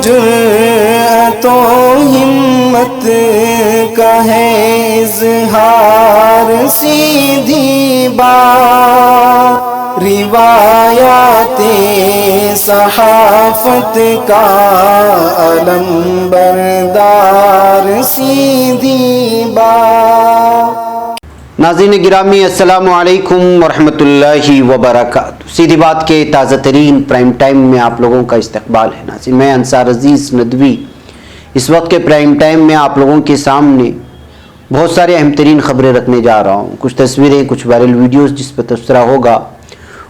जुर्अतो हिम्मत का है इज़हार, सीधी बात रिवायाते सहाफत का अलम बरदार, सीधी बात। नाज़रीन गिरामी अस्सलामु अलैकुम वरहमतुल्लाहि वबरकातुहू। सीधी बात के ताज़ा तरीन प्राइम टाइम में आप लोगों का इस्तकबाल है। नाज़रीन मैं अंसार अजीज़ नदवी इस वक्त के प्राइम टाइम में आप लोगों के सामने बहुत सारे अहम तरीन ख़बरें रखने जा रहा हूँ। कुछ तस्वीरें, कुछ वायरल वीडियोस जिस पर तबसरा होगा।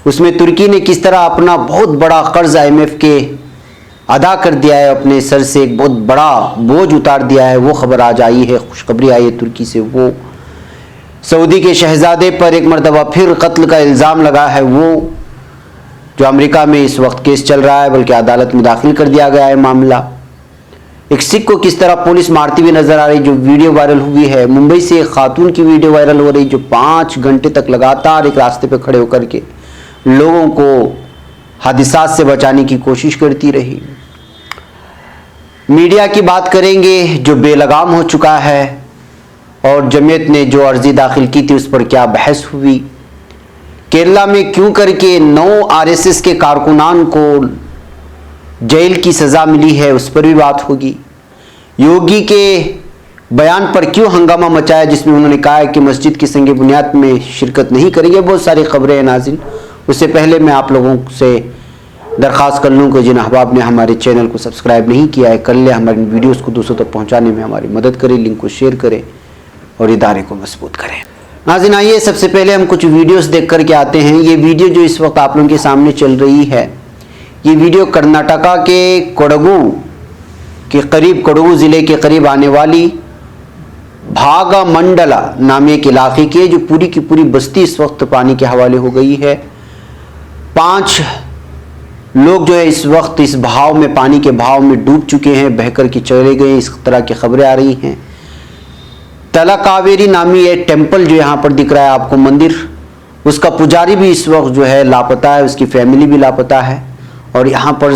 उसमें तुर्की ने किस तरह अपना बहुत बड़ा कर्ज IMF के अदा कर दिया है, अपने सर से एक बहुत बड़ा बोझ उतार दिया है, वो खबर आज आई है। खुशखबरी आई है तुर्की से। वो सऊदी के शहजादे पर एक मरतबा फिर कत्ल का इल्ज़ाम लगा है, वो जो अमेरिका में इस वक्त केस चल रहा है, बल्कि अदालत में दाखिल कर दिया गया है मामला। एक सिख को किस तरह पुलिस मारती हुई नजर आ रही, जो वीडियो वायरल हुई है। मुंबई से एक खातून की वीडियो वायरल हो रही जो 5 घंटे तक लगातार एक रास्ते पर खड़े होकर के लोगों को हादिसात से बचाने की कोशिश करती रही। मीडिया की बात करेंगे जो बेलगाम हो चुका है, और जमीयत ने जो अर्जी दाखिल की थी उस पर क्या बहस हुई। केरला में क्यों करके 9 RSS के कारकुनान को जेल की सज़ा मिली है, उस पर भी बात होगी। योगी के बयान पर क्यों हंगामा मचाया, जिसमें उन्होंने कहा है कि मस्जिद की संग बुनियाद में शिरकत नहीं करेंगे। बहुत सारी खबरें हैं नाज़रीन। उससे पहले मैं आप लोगों से दरख्वास्त कर लूँ कि जिन अहबाब ने हमारे चैनल को सब्सक्राइब नहीं किया है, कर ले। हमारे वीडियोस को दूसरों तक पहुँचाने में हमारी मदद करें, लिंक को शेयर करें और इदारे को मजबूत करें। नाज़रीन आइए सबसे पहले हम कुछ वीडियोस देख कर के आते हैं। ये वीडियो जो इस वक्त आप लोगों के सामने चल रही है, ये वीडियो कर्नाटका के कोडगु के करीब, कोडगु ज़िले के करीब आने वाली भागमंडला नामे के इलाके की, जो पूरी की पूरी बस्ती इस वक्त पानी के हवाले हो गई है। 5 लोग जो है इस वक्त इस बहाव में, पानी के बहाव में डूब चुके हैं, बहकर के चले गए। इस तरह की खबरें आ रही हैं। तलाकावेरी नामी एक टेम्पल जो यहाँ पर दिख रहा है आपको, मंदिर, उसका पुजारी भी इस वक्त जो है लापता है, उसकी फैमिली भी लापता है। और यहाँ पर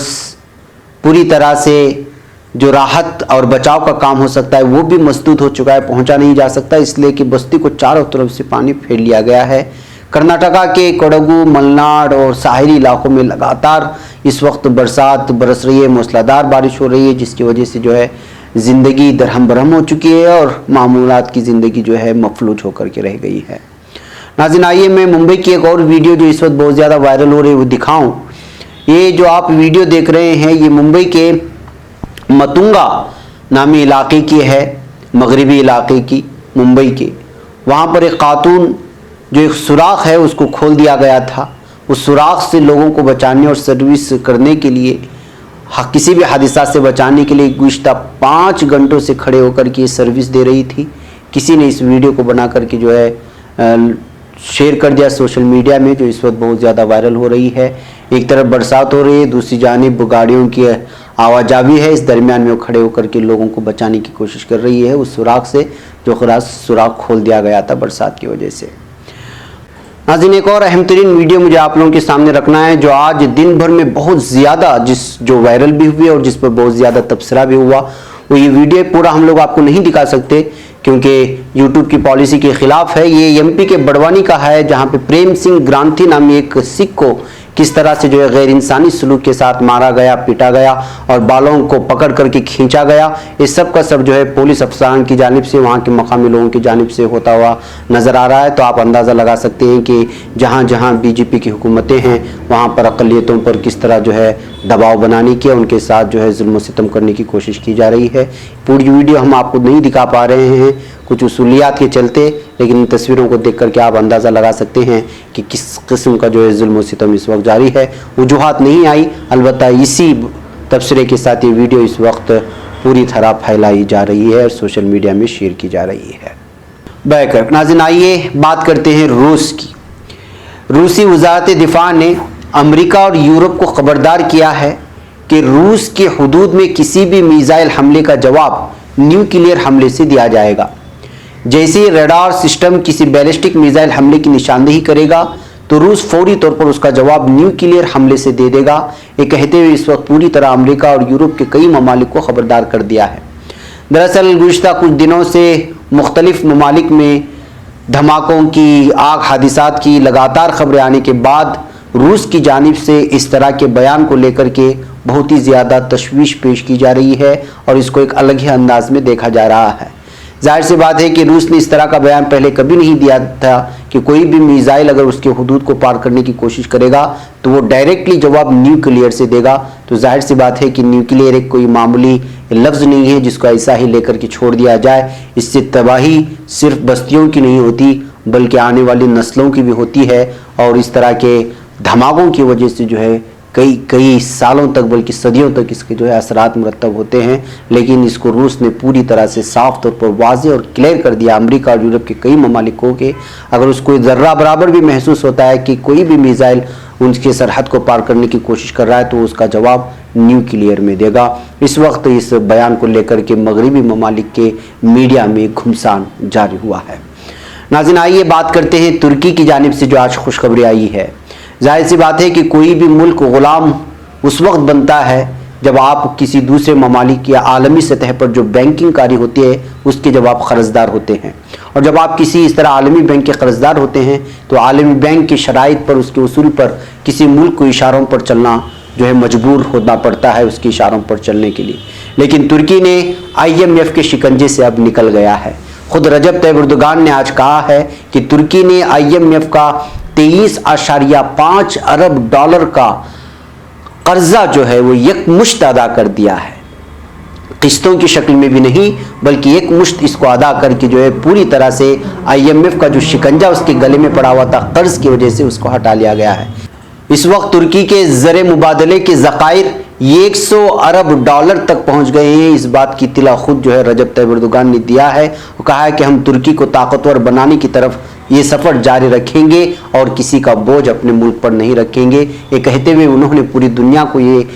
पूरी तरह से जो राहत और बचाव का काम हो सकता है वो भी मसदूद हो चुका है, पहुँचा नहीं जा सकता, इसलिए कि बस्ती को चारों तरफ से पानी फेर लिया गया है। कर्नाटका के कोडगु, मलनाड और साहिली इलाकों में लगातार इस वक्त बरसात बरस रही है, मूसलाधार बारिश हो रही है, जिसकी वजह से जो है ज़िंदगी दरहम बरहम हो चुकी है और मामूलात की ज़िंदगी जो है मफलूज होकर के रह गई है। नाज़रीन आइए मैं मुंबई की एक और वीडियो जो इस वक्त बहुत ज़्यादा वायरल हो रही है वो दिखाऊं। ये जो आप वीडियो देख रहे हैं ये मुंबई के मतुंगा नामी इलाके की है, मगरिबी इलाके की, मुंबई के। वहाँ पर एक खातून जो एक सुराख है उसको खोल दिया गया था। उस सुराख से लोगों को बचाने और सर्विस करने के लिए, किसी भी हादसा से बचाने के लिए गुज़िश्ता 5 घंटों से खड़े होकर के सर्विस दे रही थी। किसी ने इस वीडियो को बना करके जो है शेयर कर दिया सोशल मीडिया में, जो इस वक्त बहुत ज़्यादा वायरल हो रही है। एक तरफ बरसात हो रही है, दूसरी जानिब गाड़ियों की आवाजावी है। इस दरमियान में वो खड़े होकर के लोगों को बचाने की कोशिश कर रही है उस सुराख से, जो खराज सुराख खोल दिया गया था बरसात की वजह से। नाज़रीन एक और अहम तरीन वीडियो मुझे आप लोगों के सामने रखना है, जो आज दिन भर में बहुत ज़्यादा जो वायरल भी हुई और जिस पर बहुत ज़्यादा तबसरा भी हुआ। वो ये वीडियो पूरा हम लोग आपको नहीं दिखा सकते क्योंकि यूट्यूब की पॉलिसी के ख़िलाफ़ है। ये MP के बड़वानी का है, जहाँ पे प्रेम सिंह ग्रांथी नामी एक सिख को किस तरह से जो है गैर इंसानी सलूक के साथ मारा गया, पीटा गया और बालों को पकड़ करके खींचा गया। इस सब का सब जो है पुलिस अफसरान की जानिब से, वहाँ के मकामी लोगों की जानिब से होता हुआ नज़र आ रहा है। तो आप अंदाज़ा लगा सकते हैं कि जहाँ जहाँ BJP की हुकूमतें हैं वहाँ पर अक़लियतों पर किस तरह जो है दबाव बनाने की, उनके साथ जो है जुल्म सितम करने की कोशिश की जा रही है। पूरी वीडियो हम आपको नहीं दिखा पा रहे हैं कुछ उसूलियात के चलते, लेकिन इन तस्वीरों को देख करके आप अंदाज़ा लगा सकते हैं कि किस किस्म का जो है जुल्म सितम इस वक्त जारी है। वजूहात नहीं आई, अलबत्ता इसी तबसरे के साथ ये वीडियो इस वक्त पूरी तरह फैलाई जा रही है और सोशल मीडिया में शेयर की जा रही है। बैकर नाज़रीन आइए बात करते हैं रूस की। रूसी वज़ारत दिफा ने अमेरिका और यूरोप को खबरदार किया है कि रूस के हुदूद में किसी भी मिसाइल हमले का जवाब न्यूक्लियर हमले से दिया जाएगा। जैसे ही रडार सिस्टम किसी बैलिस्टिक मिसाइल हमले की निशानदेही करेगा तो रूस फौरी तौर पर उसका जवाब न्यूक्लियर हमले से दे देगा। ये कहते हुए इस वक्त पूरी तरह अमेरिका और यूरोप के कई ममालिक को खबरदार कर दिया है। दरअसल गुज़िश्ता कुछ दिनों से मुख्तलिफ ममालिक में धमाकों की, आग हादिसात की लगातार खबरें आने के बाद रूस की जानिब से इस तरह के बयान को लेकर के बहुत ही ज़्यादा तशवीश पेश की जा रही है और इसको एक अलग ही अंदाज में देखा जा रहा है। जाहिर सी बात है कि रूस ने इस तरह का बयान पहले कभी नहीं दिया था कि कोई भी मिसाइल अगर उसके हुदूद को पार करने की कोशिश करेगा तो वो डायरेक्टली जवाब न्यूक्लियर से देगा। तो जाहिर सी बात है कि न्यूक्लियर एक कोई मामूली लफ्ज़ नहीं है जिसको ऐसा ही लेकर के छोड़ दिया जाए। इससे तबाही सिर्फ बस्तियों की नहीं होती बल्कि आने वाली नस्लों की भी होती है और इस तरह के धमाकों की वजह से जो है कई सालों तक बल्कि सदियों तक इसके जो है असरात मुरतब होते हैं। लेकिन इसको रूस ने पूरी तरह से साफ तौर पर वाज़ेह और क्लियर कर दिया। अमेरिका और यूरोप के कई ममालिकों के अगर उसको ज़र्रा बराबर भी महसूस होता है कि कोई भी मिसाइल उनकी सरहद को पार करने की कोशिश कर रहा है तो उसका जवाब न्यूक्लियर में देगा। इस वक्त इस बयान को लेकर के मगरबी ममालिक के मीडिया में घुमसान जारी हुआ है। नाज़रीन, आइए बात करते हैं तुर्की की जानिब से जो आज खुशखबरी आई है। जाहिर सी बात है कि कोई भी मुल्क गुलाम उस वक्त बनता है जब आप किसी दूसरे ममालिक या आलमी सतह पर जो बैंकिंग कारी होती है उसके जब आप कर्जदार होते हैं। और जब आप किसी इस तरह आलमी बैंक के कर्जदार होते हैं तो आलमी बैंक की शराइत पर, उसके उसूल पर किसी मुल्क को इशारों पर चलना जो है मजबूर होना पड़ता है उसके इशारों पर चलने के लिए। लेकिन तुर्की ने IMF के शिकंजे से अब निकल गया है। खुद रजब तैयब एर्दोगान ने आज कहा है कि तुर्की ने IMF का 23.5 अरब डॉलर का कर्जा जो है वो यकमुश्त अदा कर दिया है। किस्तों की शक्ल में भी नहीं बल्कि एक मुश्त इसको अदा करके जो है पूरी तरह से IMF का जो शिकंजा उसके गले में पड़ा हुआ था कर्ज की वजह से उसको हटा लिया गया है। इस वक्त तुर्की के ज़र मुबादले के ज़खायर 100 अरब डॉलर तक पहुंच गए हैं। इस बात की इत्तला खुद जो है रजब तैयब एर्दोगान ने दिया है। वो कहा है कि हम तुर्की को ताकतवर बनाने की तरफ ये सफ़र जारी रखेंगे और किसी का बोझ अपने मुल्क पर नहीं रखेंगे। ये कहते हुए उन्होंने पूरी दुनिया को ये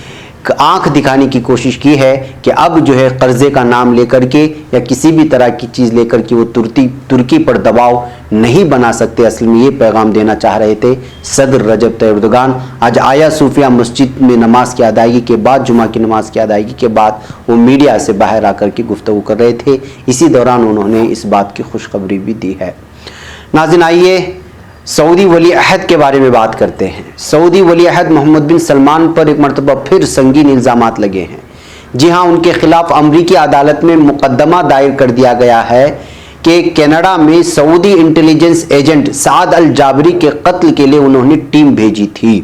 आंख दिखाने की कोशिश की है कि अब जो है कर्जे का नाम लेकर के या किसी भी तरह की चीज़ लेकर के वो तुर्की पर दबाव नहीं बना सकते। असल में ये पैगाम देना चाह रहे थे सदर रजब तैयब एर्दोगान। आज आया सूफिया मस्जिद में नमाज की अदायगी के बाद, जुमा की नमाज की अदायगी के बाद वो मीडिया से बाहर आकर के गुफ्तगू कर रहे थे। इसी दौरान उन्होंने इस बात की खुशखबरी भी दी है। नाज़रीन, आइए सऊदी वली अहद के बारे में बात करते हैं। सऊदी वली अहद मोहम्मद बिन सलमान पर एक मरतबा फिर संगीन इल्ज़ामात लगे हैं। जी हाँ, उनके खिलाफ अमरीकी अदालत में मुकदमा दायर कर दिया गया है कि कनाडा में सऊदी इंटेलिजेंस एजेंट साद अल जाबरी के कत्ल के लिए उन्होंने टीम भेजी थी।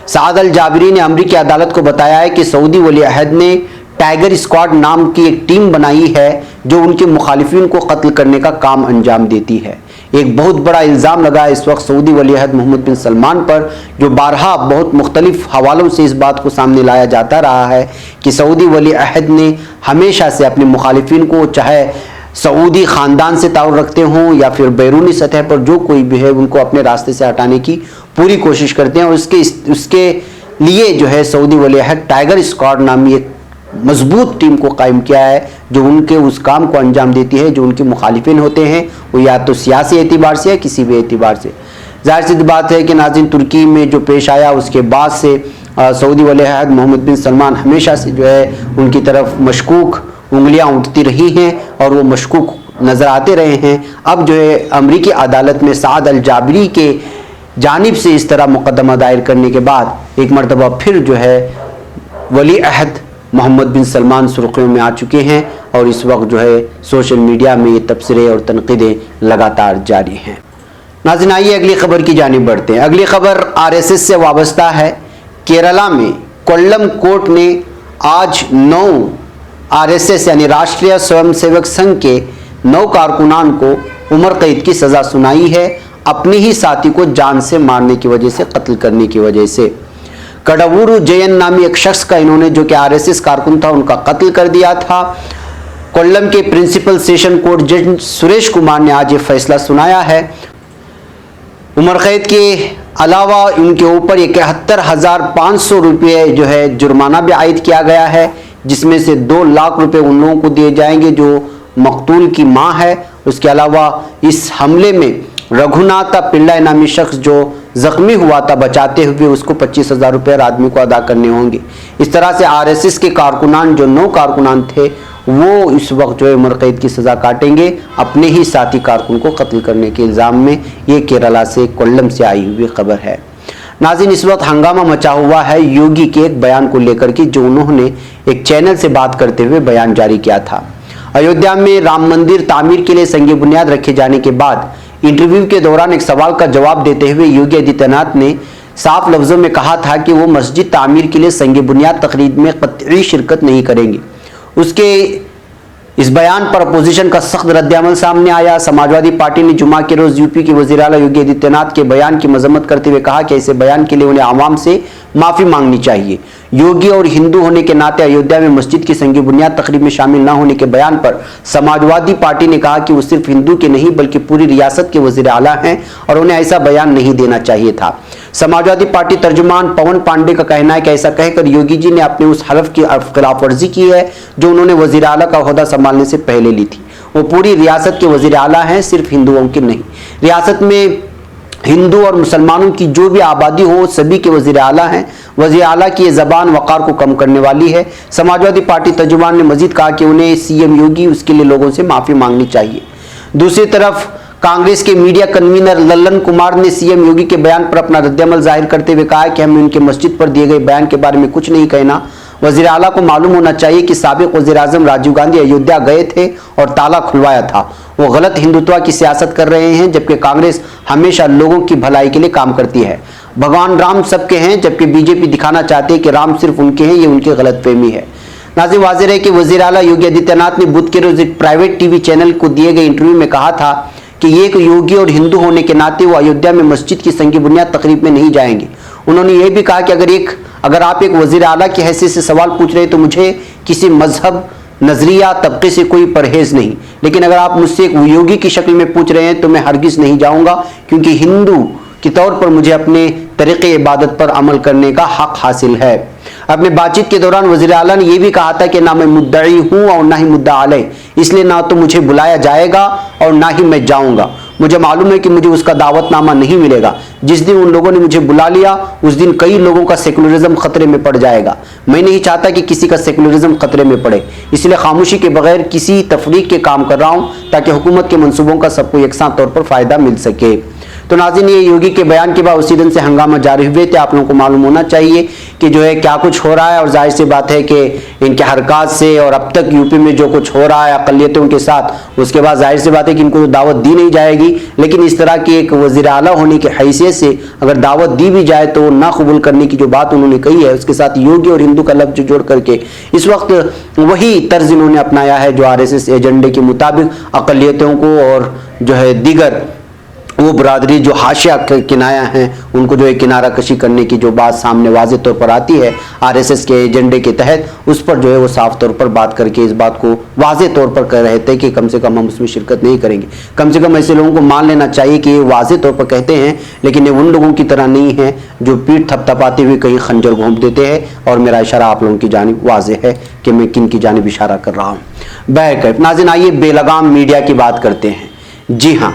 साद अल जाबरी ने अमरीकी अदालत को बताया है कि सऊदी वली अहद ने टाइगर स्क्वाड नाम की एक टीम बनाई है जो उनके मुखालिफिन को कत्ल करने का काम अंजाम देती है। एक बहुत बड़ा इल्ज़ाम लगा है इस वक्त सऊदी वली अहद मोहम्मद बिन सलमान पर, जो बारहा बहुत मुख्तलिफ हवालों से इस बात को सामने लाया जाता रहा है कि सऊदी वली अहद ने हमेशा से अपने मुखालिफिन को, चाहे सऊदी ख़ानदान से ताल्लुक़ रखते हों या फिर बैरूनी सतह पर जो कोई भी है, उनको अपने रास्ते से हटाने की पूरी कोशिश करते हैं। और उसके लिए जो है सऊदी वली अहद टाइगर स्क्वाड नामी एक मजबूत टीम को कायम किया है जो उनके उस काम को अंजाम देती है जो उनके मुखालिफिन होते हैं, वो या तो सियासी एतबार से या किसी भी एतबार से। जाहिर सी बात है कि नाज़रीन, तुर्की में जो पेश आया उसके बाद से सऊदी वली अहद मोहम्मद बिन सलमान हमेशा से जो है उनकी तरफ मशकूक उंगलियां उठती रही हैं और वो मशकूक नज़र आते रहे हैं। अब जो है अमरीकी अदालत में साद अल जाबरी के जानिब से इस तरह मुकदमा दायर करने के बाद एक मरतबा फिर जो है वली अहद मोहम्मद बिन सलमान सुर्खियों में आ चुके हैं और इस वक्त जो है सोशल मीडिया में ये तबसरे और तनकीदें लगातार जारी हैं। नाज़रीन, आइए अगली खबर की जानिब बढ़ते हैं। अगली खबर RSS से वाबस्ता है। केरला में कोल्लम कोर्ट ने आज 9 RSS यानी राष्ट्रीय स्वयंसेवक संघ के 9 कारकुनान को उम्र कैद की सज़ा सुनाई है, अपने ही साथी को जान से मारने की वजह से, कत्ल करने की वजह से। कडावुरु जयन नामी एक शख्स का इन्होंने, जो कि RSS कारकुन था, उनका कत्ल कर दिया था। कोल्लम के प्रिंसिपल सेशन कोर्ट जज सुरेश कुमार ने आज ये फैसला सुनाया है। उम्र कैद के अलावा उनके ऊपर 71,500 रुपये जो है जुर्माना भी आयद किया गया है, जिसमें से 2 लाख रुपए उन लोगों को दिए जाएंगे जो मकतूल की मां है। उसके अलावा इस हमले में रघुनाथा पिल्लाई नामी शख्स जो जख्मी हुआ था, बचाते हुए उसको 25,000 रुपये हर आदमी को अदा करने होंगे। इस तरह से आरएसएस के कारकुनान, जो 9 कारकुनान थे, वो इस वक्त जो है उम्र कैद की सज़ा काटेंगे अपने ही साथी कारकुन को कत्ल करने के इल्ज़ाम में। ये केरला से, कोल्लम से आई हुई खबर है। नाज़रीन, इस वक्त हंगामा मचा हुआ है योगी के एक बयान को लेकर के, जो उन्होंने एक चैनल से बात करते हुए बयान जारी किया था। अयोध्या में राम मंदिर तामीर के लिए संग बुनियाद रखे जाने के बाद इंटरव्यू के दौरान एक सवाल का जवाब देते हुए योगी आदित्यनाथ ने साफ लफ्जों में कहा था कि वो मस्जिद तामीर के लिए संग बुनियाद तकरीब में कतई शिरकत नहीं करेंगे। उसके इस बयान पर अपोजिशन का सख्त रद्दअमल सामने आया। समाजवादी पार्टी ने जुमा के रोज यूपी के वज़ीर आला योगी आदित्यनाथ के बयान की मजम्मत करते हुए कहा कि ऐसे बयान के लिए उन्हें आवाम से माफी मांगनी चाहिए। योगी और हिंदू होने के नाते अयोध्या में मस्जिद की संग बुनियाद तकरीब में शामिल न होने के बयान पर समाजवादी पार्टी ने कहा कि वो सिर्फ हिंदू के नहीं बल्कि पूरी रियासत के वज़ीर आला हैं और उन्हें ऐसा बयान नहीं देना चाहिए था। समाजवादी पार्टी तर्जुमान पवन पांडे का कहना है कि ऐसा कहकर योगी जी ने अपने उस हलफ की खिलाफ वर्जी की है जो उन्होंने वज़ीर आला का ओहदा संभालने से पहले ली थी। वो पूरी रियासत के वज़ीर आला हैं, सिर्फ हिंदुओं के नहीं। रियासत में हिंदू और मुसलमानों की जो भी आबादी हो सभी के वज़ीर आला हैं। वज़ीर आला की ये ज़बान वक़ार को कम करने वाली है। समाजवादी पार्टी तर्जुमान ने मजीद कहा कि उन्हें सीएम योगी उसके लिए लोगों से माफ़ी मांगनी चाहिए। दूसरी तरफ कांग्रेस के मीडिया कन्वीनर लल्लन कुमार ने सीएम योगी के बयान पर अपना रद्दअमल जाहिर करते हुए कहा कि हमें उनके मस्जिद पर दिए गए बयान के बारे में कुछ नहीं कहना। वज़ीर आला को मालूम होना चाहिए कि साबिक़ वज़ीर आज़म राजीव गांधी अयोध्या गए थे और ताला खुलवाया था। वो गलत हिंदुत्व की सियासत कर रहे हैं, जबकि कांग्रेस हमेशा लोगों की भलाई के लिए काम करती है। भगवान राम सबके हैं, जबकि बीजेपी दिखाना चाहती है कि राम सिर्फ उनके हैं। ये उनकी गलतफहमी है। नाज़रीन, वाज़ेह है कि वज़ीर आला योगी आदित्यनाथ ने बुध के रोज एक प्राइवेट टीवी चैनल को दिए गए इंटरव्यू में कहा था कि एक योगी और हिंदू होने के नाते वो अयोध्या में मस्जिद की संग बुनियाद तकरीब में नहीं जाएंगे। उन्होंने ये भी कहा कि अगर आप एक वज़ीर आला की हैसियत से सवाल पूछ रहे हैं तो मुझे किसी मजहब, नजरिया, तबके से कोई परहेज नहीं, लेकिन अगर आप मुझसे एक योगी की शक्ल में पूछ रहे हैं तो मैं हरगिज नहीं जाऊंगा, क्योंकि हिंदू के तौर पर मुझे अपने तरीक़े इबादत पर अमल करने का हक हासिल है। अपने बातचीत के दौरान वज़ीर आला ने यह भी कहा था कि ना मैं मुद्दई हूँ और ना ही मुद्दा अलैह, इसलिए ना तो मुझे बुलाया जाएगा और ना ही मैं जाऊंगा। मुझे मालूम है कि मुझे उसका दावतनामा नहीं मिलेगा। जिस दिन उन लोगों ने मुझे बुला लिया उस दिन कई लोगों का सेकुलरिज्म खतरे में पड़ जाएगा। मैं नहीं चाहता कि किसी का सेकुलरिज्म खतरे में पड़े, इसलिए खामोशी के बगैर किसी तफरीक के काम कर रहा हूँ ताकि हुकूमत के मंसूबों का सबको यकसां तौर पर फ़ायदा मिल सके। तो नाज़रीन, ये योगी के बयान के बाद उसी दिन से हंगामा जारी हुए थे। आप लोगों को मालूम होना चाहिए कि जो है क्या कुछ हो रहा है, और जाहिर सी बात है कि इनके हरकत से और अब तक यूपी में जो कुछ हो रहा है अक़लियतों के साथ, उसके बाद जाहिर सी बात है कि इनको दावत दी नहीं जाएगी। लेकिन इस तरह की एक वज़ीर आला होने की हैसियत से अगर दावत दी भी जाए तो ना कबूल करने की जो बात उन्होंने कही है, उसके साथ योगी और हिंदू का लफ्ज़ जोड़ करके इस वक्त वही तर्ज इन्होंने अपनाया है जो आरएसएस एजेंडे के मुताबिक अक़लियतों को और जो है दीगर वो बरादरी जो हाशिया किनाया हैं उनको जो है किनारा कशी करने की जो बात सामने वाज़ेह तौर पर आती है आरएसएस के एजेंडे के तहत, उस पर जो है वो साफ तौर पर बात करके इस बात को वाज़ेह तौर पर कह रहे थे कि कम से कम हम उसमें शिरकत नहीं करेंगे। कम से कम ऐसे लोगों को मान लेना चाहिए कि ये वाज़ेह तौर पर कहते हैं, लेकिन ये उन लोगों की तरह नहीं है जो पीठ थपथपाते हुए कहीं खंजर घोंप देते हैं। और मेरा इशारा आप लोगों की जानिब वाज़ेह है कि मैं किन की जानिब इशारा कर रहा हूँ। बहरकैफ नाज़रीन, आइए बेलगाम मीडिया की बात करते हैं। जी हाँ,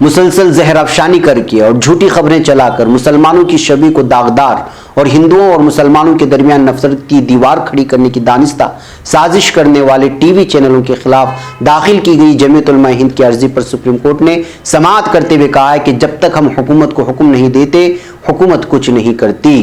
मुसलसल जहर अफशानी करके और झूठी खबरें चलाकर मुसलमानों की छवि को दागदार और हिंदुओं और मुसलमानों के दरमियान नफरत की दीवार खड़ी करने की दानिस्ता साजिश करने वाले टीवी चैनलों के खिलाफ दाखिल की गई जमीयत उलमा हिंद की अर्जी पर सुप्रीम कोर्ट ने समाअत करते हुए कहा है कि जब तक हम हुकूमत को हुक्म नहीं देते हुकूमत कुछ नहीं करती।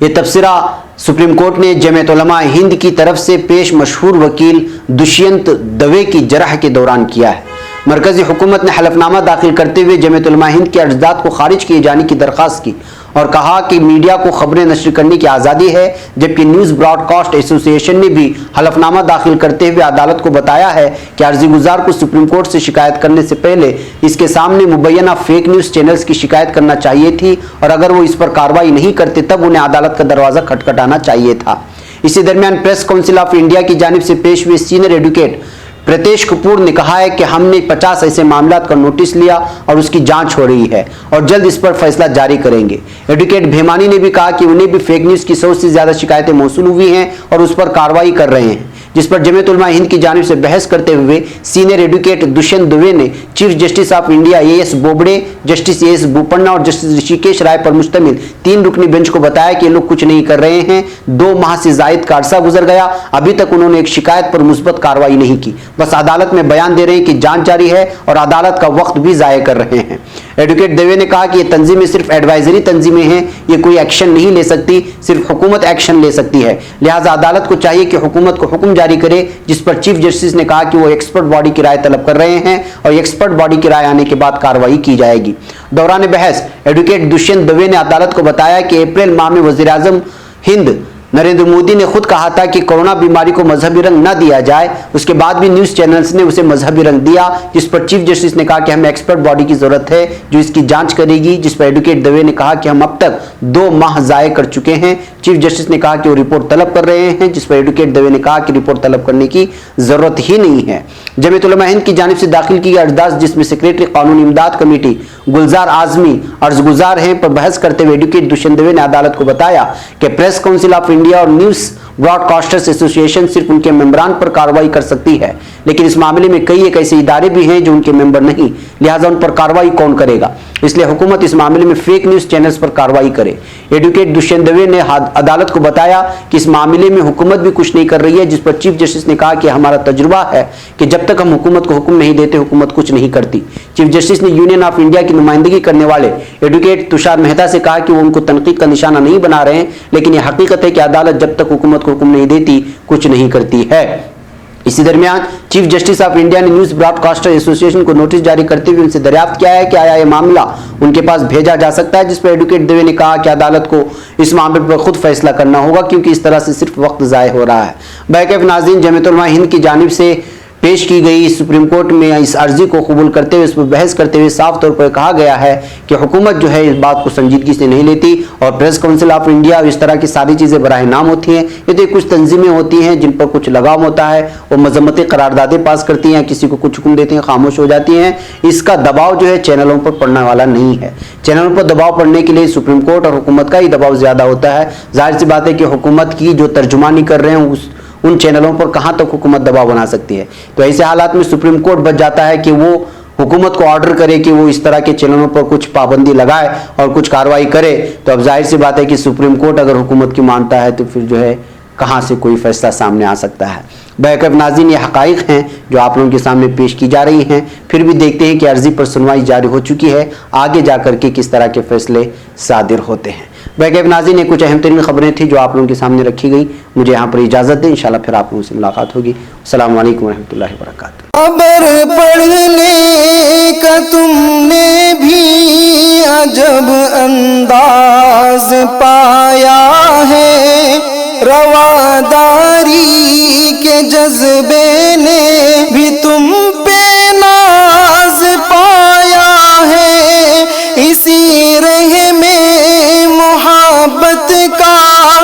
ये तबसरा सुप्रीम कोर्ट ने जमीयत उलमा हिंद की तरफ से पेश मशहूर वकील दुष्यंत दवे की जरह के दौरान किया है। मरकजी हुकूमत ने हलफनामा दाखिल करते हुए जमीयत उलमा हिंद के अर्जात को खारिज किए जाने की दरख्वास्त की और कहा कि मीडिया को खबरें नश्र करने की आज़ादी है, जबकि न्यूज़ ब्रॉडकास्ट एसोसिएशन ने भी हलफनामा दाखिल करते हुए अदालत को बताया है कि अर्जी गुजार को सुप्रीम कोर्ट से शिकायत करने से पहले इसके सामने मुबैना फेक न्यूज़ चैनल्स की शिकायत करना चाहिए थी, और अगर वो इस पर कार्रवाई नहीं करते तब उन्हें अदालत का दरवाज़ा खटखटाना चाहिए था। इसी दरमियान प्रेस काउंसिल ऑफ इंडिया की जानिब से पेश हुए सीनियर एडवोकेट प्रतेश कपूर ने कहा है कि हमने 50 ऐसे मामलात का नोटिस लिया और उसकी जांच हो रही है और जल्द इस पर फैसला जारी करेंगे। एडवोकेट भेमानी ने भी कहा कि उन्हें भी फेक न्यूज़ की 100 से ज़्यादा शिकायतें मौसूल हुई हैं और उस पर कार्रवाई कर रहे हैं। जिस पर जमीयत उलमा हिंद की जानिब से बहस करते हुए सीनियर एडवोकेट दुष्यंत दुबे ने chief justice of India as Bobde, justice as Bopanna और जस्टिस ऋषिकेश राय पर मुश्तमिल 3 रुकनी बेंच को बताया कि ये लोग कुछ नहीं कर रहे हैं। 2 माह से जायद का अरसा गुजर गया, अभी तक उन्होंने एक शिकायत पर मुस्बत कार्रवाई नहीं की, बस अदालत में बयान दे रहे हैं कि जांच जारी है और अदालत का वक्त भी जाया कर रहे हैं। एडवोकेट देवे ने कहा कि ये तंजीमें सिर्फ एडवाइजरी तंजीमें हैं, ये कोई एक्शन नहीं ले सकती, सिर्फ हुकूमत एक्शन ले सकती है। लिहाजा अदालत को चाहिए कि हुकूमत को हुक्म जारी करे, जिस पर चीफ जस्टिस ने कहा कि वो एक्सपर्ट बॉडी की राय तलब कर रहे हैं और एक्सपर्ट बॉडी की राय आने के बाद कार्रवाई की जाएगी। दौरान बहस एडवोकेट दुष्यंत दुबे ने अदालत को बताया कि अप्रैल माह में वज़ीर-ए-आज़म हिंद नरेंद्र मोदी ने खुद कहा था कि कोरोना बीमारी को मजहबी रंग न दिया जाए, उसके बाद भी न्यूज चैनल्स ने उसे मजहबी रंग दिया, जिस पर चीफ जस्टिस ने कहा कि हमें एक्सपर्ट बॉडी की जरूरत है जो इसकी जांच करेगी, जिस पर एडवोकेट दवे ने कहा कि हम अब तक 2 माह जाये कर चुके हैं। चीफ जस्टिस ने कहा कि वो रिपोर्ट तलब कर रहे हैं, जिस पर एडवोकेट दवे ने कहा कि रिपोर्ट तलब करने की जरूरत ही नहीं है। जमीयत उलमा हिंद की जानिब से दाखिल की गई अर्जदास, जिसमें सेक्रेटरी कानूनी इमदाद कमेटी गुलजार आजमी अर्जगुजार हैं, पर बहस करते हुए एडवोकेट दुष्यंत दवे ने अदालत को बताया कि प्रेस काउंसिल ऑफ इंडिया और न्यूज ब्रॉडकास्टर्स एसोसिएशन सिर्फ उनके मेंबरान पर कार्रवाई कर सकती है, लेकिन इस मामले में कई एक ऐसे इदारे भी हैं जो उनके मेंबर नहीं, लिहाजा उन पर कार्रवाई कौन करेगा, इसलिए हुकूमत इस मामले में फेक न्यूज चैनल्स पर कार्रवाई करे। एडवोकेट दुष्यंत दवे ने अदालत को बताया कि इस मामले में हुकूमत भी कुछ नहीं कर रही है, जिस पर चीफ जस्टिस ने कहा कि हमारा तजुर्बा है कि जब तक हम हुकूमत को हुक्म नहीं देते हुकूमत कुछ नहीं करती। चीफ जस्टिस ने यूनियन ऑफ इंडिया की नुमाइंदगी करने वाले एडवोकेट तुषार मेहता से कहा कि वो उनको तनकीद का निशाना नहीं बना रहे हैं, लेकिन यह हकीकत है कि अदालत जब तक हुकूमत को हुक्म नहीं देती कुछ नहीं करती है। इसी दरमियान चीफ जस्टिस ऑफ इंडिया ने न्यूज ब्रॉडकास्टर एसोसिएशन को नोटिस जारी करते हुए उनसे दरियाफ्त किया है कि आया यह मामला उनके पास भेजा जा सकता है, जिस पर एडवोकेट दवे ने कहा कि अदालत को इस मामले पर खुद फैसला करना होगा, क्योंकि इस तरह से सिर्फ वक्त जाया हो रहा है। बैकअप नाज़रीन, जमीयत उलमा हिंद की जानिब से पेश की गई सुप्रीम कोर्ट में इस अर्जी को कबूल करते हुए इस पर बहस करते हुए साफ तौर पर कहा गया है कि हुकूमत जो है इस बात को संजीदगी से नहीं लेती और प्रेस काउंसिल ऑफ इंडिया इस तरह की सारी चीज़ें बराह नाम होती हैं। ये तो कुछ तंजीमें होती हैं जिन पर कुछ लगाव होता है, वो मजम्मती करारदादें पास करती हैं, किसी को कुछ हुक्म देती हैं, खामोश हो जाती हैं। इसका दबाव जो है चैनलों पर पड़ने वाला नहीं है। चैनलों पर दबाव पड़ने के लिए सुप्रीम कोर्ट और हुकूमत का ही दबाव ज़्यादा होता है। जाहिर सी बात है कि हुकूमत की जो तर्जुमानी कर रहे हैं उन चैनलों पर कहां तक हुकूमत दबाव बना सकती है। तो ऐसे हालात में सुप्रीम कोर्ट बच जाता है कि वो हुकूमत को ऑर्डर करे कि वो इस तरह के चैनलों पर कुछ पाबंदी लगाए और कुछ कार्रवाई करे। तो अब जाहिर सी बात है कि सुप्रीम कोर्ट अगर हुकूमत की मानता है तो फिर जो है कहां से कोई फैसला सामने आ सकता है। बैकअप नाज़रीन, ये हकाइक हैं जो आप लोगों के सामने पेश की जा रही हैं। फिर भी देखते हैं कि अर्जी पर सुनवाई जारी हो चुकी है, आगे जाकर के किस तरह के फैसले सादिर होते हैं। बैकअप नाज़रीन, ये कुछ अहम तरीन खबरें थी जो आप लोगों के सामने रखी गई। मुझे यहाँ पर इजाज़त दें, इंशाल्लाह फिर आप लोगों से मुलाकात होगी। अस्सलाम वालेकुम रहमतुल्लाहि व बरकातुहू। खबर पढ़ने का तुमने भी अजब अंदाज पाया है, रवादारी के जज्बे ने भी तुम पे नाज पाया है, इसी रह में मोहब्बत का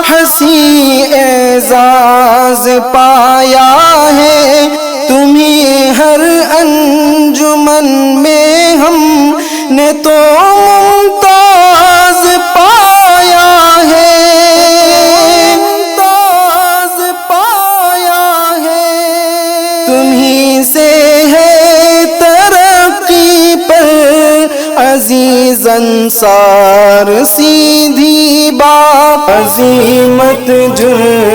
हंसी एजाज पाया है, तुम्हें हर अंजुमन में हमने तो मुमताज पाया है, मुमताज पाया है, तुम्हीं से है तरक्की पर अजीज अंसार, सीधी बात अजीमत जुर्म